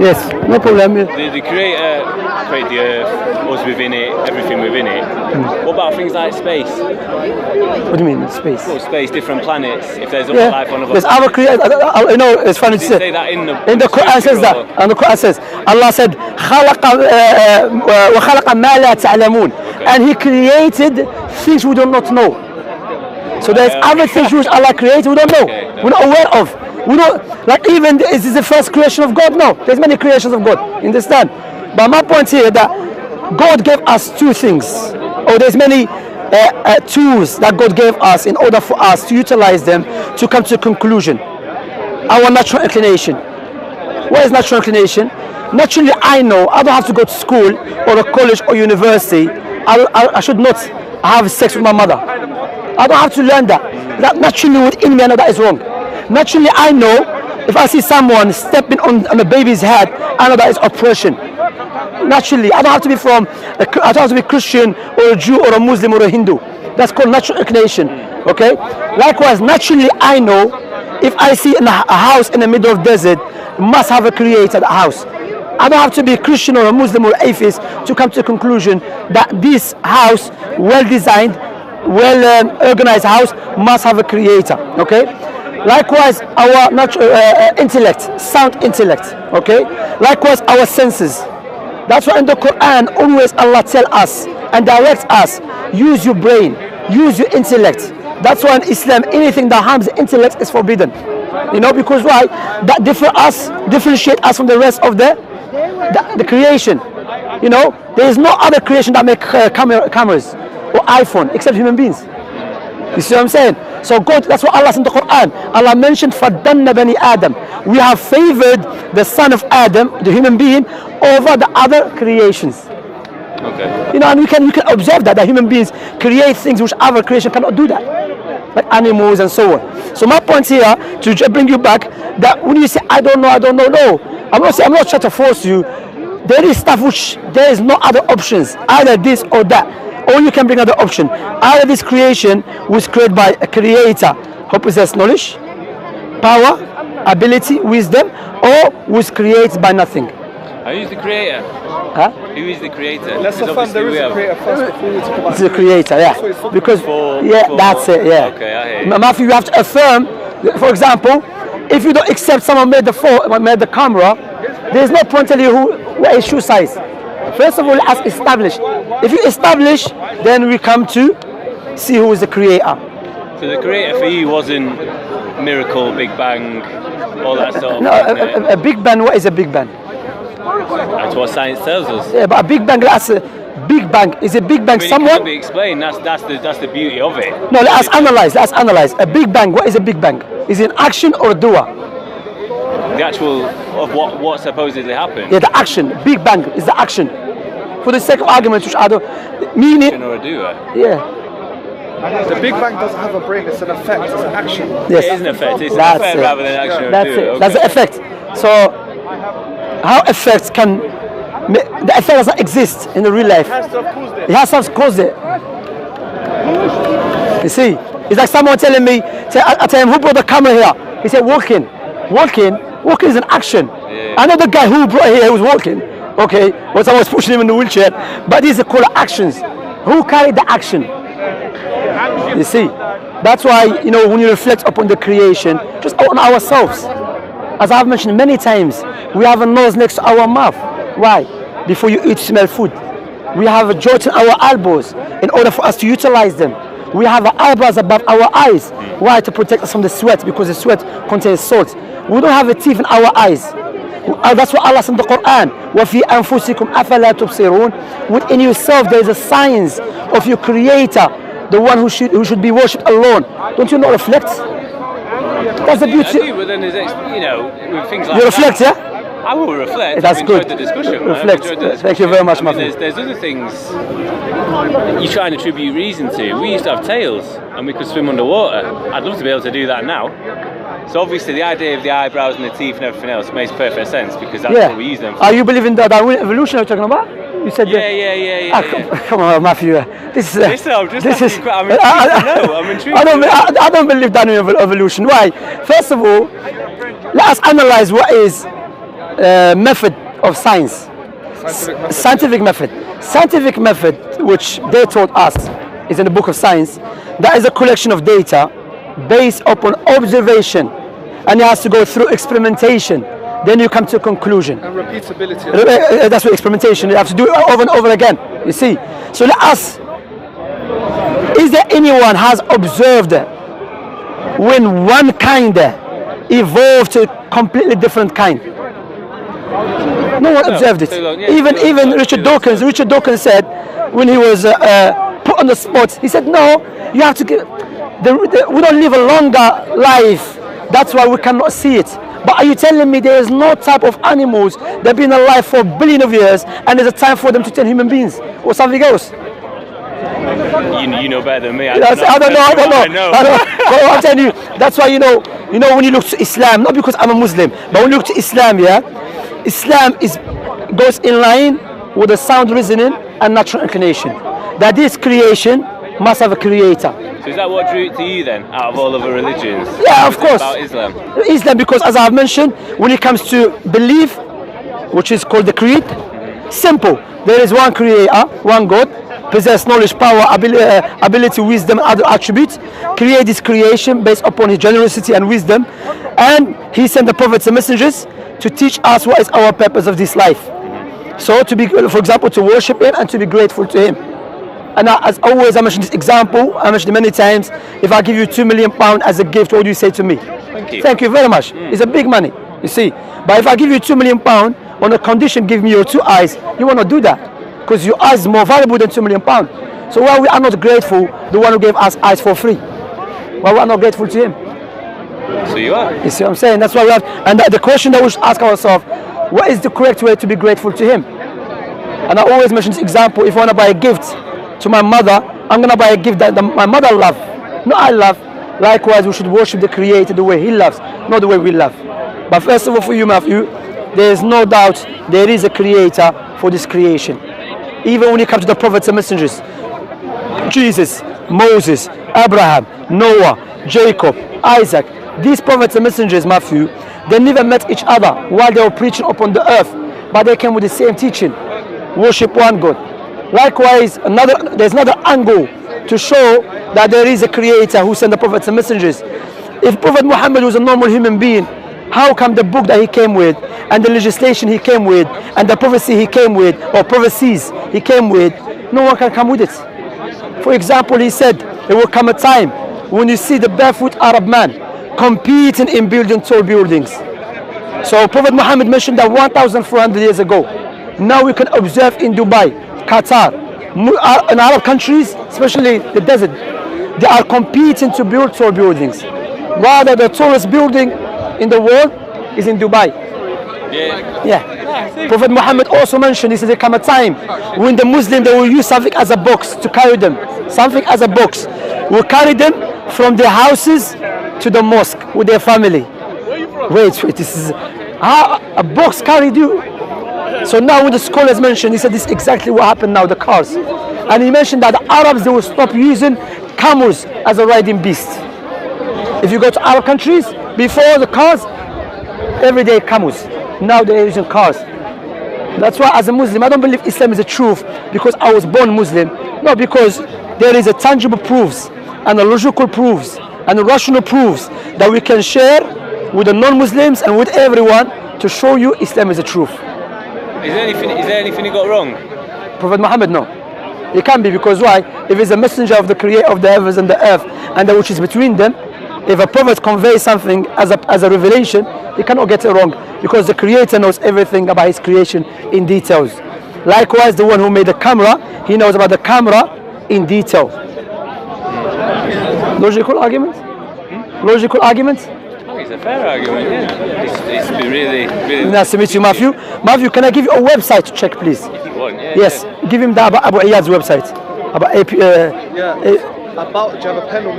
Yes, no problem. The Creator created the Earth, us within it, everything within it. What about things like space? What do you mean, space? Well, space, different planets. If there's other life on other there's our creator. You know, it's funny to say that in the Quran says that. And the Quran says, Allah said, وَخَلَقَ مَا لَا تَعْلَمُونَ. And He created things we do not know. So there's other things which Allah created we don't know. We're not aware of. We don't, like even, is this the first creation of God? No. There's many creations of God. You understand? But my point here that God gave us two things. Or there's many tools that God gave us in order for us to utilize them to come to a conclusion. Our natural inclination. What is natural inclination? Naturally, I know I don't have to go to school or a college or university. I should not have sex with my mother. I don't have to learn that. That naturally within me, I know that is wrong. Naturally, I know if I see someone stepping on a baby's head, I know that is oppression. Naturally, I don't have to be I don't have to be Christian or a Jew or a Muslim or a Hindu. That's called natural inclination. Okay. Likewise, naturally, I know if I see a house in the middle of desert, it must have a creator. The house. I don't have to be a Christian or a Muslim or atheist to come to a conclusion that this house, well designed, well organized house, must have a creator. Okay. Likewise, our natural intellect, sound intellect. Okay. Likewise, our senses. That's why in the Quran, always Allah tell us and directs us, use your brain, use your intellect. That's why in Islam, anything that harms the intellect is forbidden. You know, because why? That differentiate us from the rest of the creation. You know, there is no other creation that make cameras or iPhone except human beings. You see what I'm saying? So God, that's what Allah said in the Quran. Allah mentioned فَضَّلْنَا بَنِي Adam. We have favored the son of Adam, the human being, over the other creations. Okay. You know, and we can observe that human beings create things which other creation cannot do that, like animals and so on. So my point here to bring you back that when you say I don't know, no, I'm not trying to force you. There is stuff which there is no other options, either this or that. Or you can bring another option. Either this creation was created by a creator who possesses knowledge, power, ability, wisdom, or was created by nothing. Who's the creator? Huh? Who is the creator? Let's affirm there is a creator first before we talk about it's the creator, yeah. Because that's it, yeah. Okay, I hear you. Matthew, you have to affirm. For example, if you don't accept someone made the camera, there is no point telling you what is shoe size. First of all, let's establish. If you establish, then we come to see who is the creator. So the creator for you wasn't miracle, Big Bang, all that stuff. No, a Big Bang. What is a Big Bang? That's what science tells us. Yeah, but a Big Bang. That's a Big Bang. Is a Big Bang someone? It can't be explained. That's the beauty of it. No, let's analyze. A Big Bang. What is a Big Bang? Is it an action or a doer? The actual of what supposedly happened. Yeah, the action. Big Bang is the action. For the sake of arguments, which I don't mean it. Or a doer. Yeah. The Big Bang doesn't have a brain, it's an effect, it's an action. Yes. It is an effect, it's an effect rather than action. That's it. Okay. That's the effect. So, how effects can... The effect doesn't exist in the real life. It has to have caused it. It has to have caused it. You see? It's like someone telling me, I tell him, who brought the camera here? He said, walking. Walking is an action. Yeah. I know the guy who brought it here was walking. Okay, when someone was pushing him in the wheelchair. But these are called actions. Who carried the action? You see, that's why, you know, when you reflect upon the creation, just on ourselves. As I've mentioned many times, we have a nose next to our mouth. Why? Before you eat, smell food. We have a joint in our elbows in order for us to utilize them. We have our eyebrows above our eyes. Why? To protect us from the sweat, because the sweat contains salt. We don't have a teeth in our eyes. That's what Allah said in the Quran. وَفِي أَنفُسِكُمْ أَفَلَا تُبْصِرُونَ. Within yourself there is a signs of your creator, the one who should be worshipped alone. Don't you not reflect? That's the beauty. I do, but then there's, you know, with things like you reflect, that, yeah? I will reflect. That's good. The discussion. Reflect. Thank you very much, my friend. There's other things you try and attribute reason to. We used to have tails and we could swim underwater. I'd love to be able to do that now. So obviously the idea of the eyebrows and the teeth and everything else makes perfect sense, because that's what we use them for. Are you believing the Darwin evolution you're talking about? You said yeah. Come on, Matthew. This is. I'm intrigued. I'm intrigued. I don't believe Darwin evolution. Why? First of all, let us analyze what is method of science. Scientific method. Scientific method, which they taught us, is in the book of science. That is a collection of data based upon observation, and it has to go through experimentation. Then you come to a conclusion. And repeatability. That's what experimentation. You have to do it over and over again. You see. So let us. Is there anyone has observed when one kind evolved to a completely different kind? No one observed it. Even Richard Dawkins. Richard Dawkins said when he was put on the spot, he said, "No, you have to give. We don't live a longer life. That's why we cannot see it. But are you telling me there is no type of animals that have been alive for billions of years, and there's a time for them to turn human beings or something else?" You know better than me. I don't know. Well, I'm telling you, that's why you know when you look to Islam, not because I'm a Muslim, but when you look to Islam, Islam goes in line with the sound reasoning and natural inclination. That this creation must have a creator. So is that what drew it to you then, out of all other religions? Yeah, of course. About Islam? Islam, because as I've mentioned, when it comes to belief, which is called the creed, simple. There is one creator, one God, possess knowledge, power, ability, wisdom, and other attributes, create this creation based upon his generosity and wisdom, and he sent the prophets and messengers to teach us what is our purpose of this life. So to be, for example, to worship him and to be grateful to him. And as always, I mentioned this example, I mentioned it many times. If I give you £2 million as a gift, what do you say to me? Thank you. Thank you very much. It's a big money, you see. But if I give you £2 million on a condition, give me your 2 eyes, you will not do that. Because your eyes is more valuable than £2 million. So why we are not grateful, the one who gave us eyes for free? Why we are not grateful to him? So you are. You see what I'm saying? That's why we have, and the question that we should ask ourselves, what is the correct way to be grateful to him? And I always mention this example, if I want to buy a gift to my mother, I'm going to buy a gift that my mother loves, not I love. Likewise, we should worship the Creator the way he loves, not the way we love. But first of all, for you, Matthew, there is no doubt there is a Creator for this creation. Even when it comes to the prophets and messengers, Jesus, Moses, Abraham, Noah, Jacob, Isaac, these prophets and messengers, Matthew, they never met each other while they were preaching upon the earth, but they came with the same teaching: worship one God. Likewise, there's another angle to show that there is a creator who sent the prophets and messengers. If Prophet Muhammad was a normal human being, how come the book that he came with, and the legislation he came with, and the prophecy he came with, or prophecies he came with, no one can come with it? For example, he said there will come a time when you see the barefoot Arab man competing in building tall buildings. So Prophet Muhammad mentioned that 1,400 years ago. Now we can observe in Dubai, Qatar, in Arab countries, especially the desert, they are competing to build tall buildings. Rather, the tallest building in the world is in Dubai. Yeah. Prophet Muhammad also mentioned, he said there come a time when the Muslims, they will use something as a box to carry them. Something as a box will carry them from their houses to the mosque with their family. Wait, this is how a box carried you. So now when the scholars mentioned, he said this is exactly what happened now, the cars. And he mentioned that the Arabs, they will stop using camels as a riding beast. If you go to Arab countries, before the cars, everyday camels. Now they're using cars. That's why as a Muslim, I don't believe Islam is the truth because I was born Muslim. No, because there is a tangible proofs and a logical proofs and a rational proofs that we can share with the non-Muslims and with everyone to show you Islam is the truth. Is there anything he got wrong? Prophet Muhammad, no. It can be, because why? If he's a messenger of the creator of the heavens and the earth and that which is between them, if a prophet conveys something as a revelation, he cannot get it wrong, because the creator knows everything about his creation in details. Likewise, the one who made the camera, he knows about the camera in detail. Logical argument? Logical argument? It's a fair argument, yeah. It's really nice to meet you, Matthew. Matthew, can I give you a website to check, please? If you want, yeah. Yes, give him the Abu Iyad's website. Do you have a pen or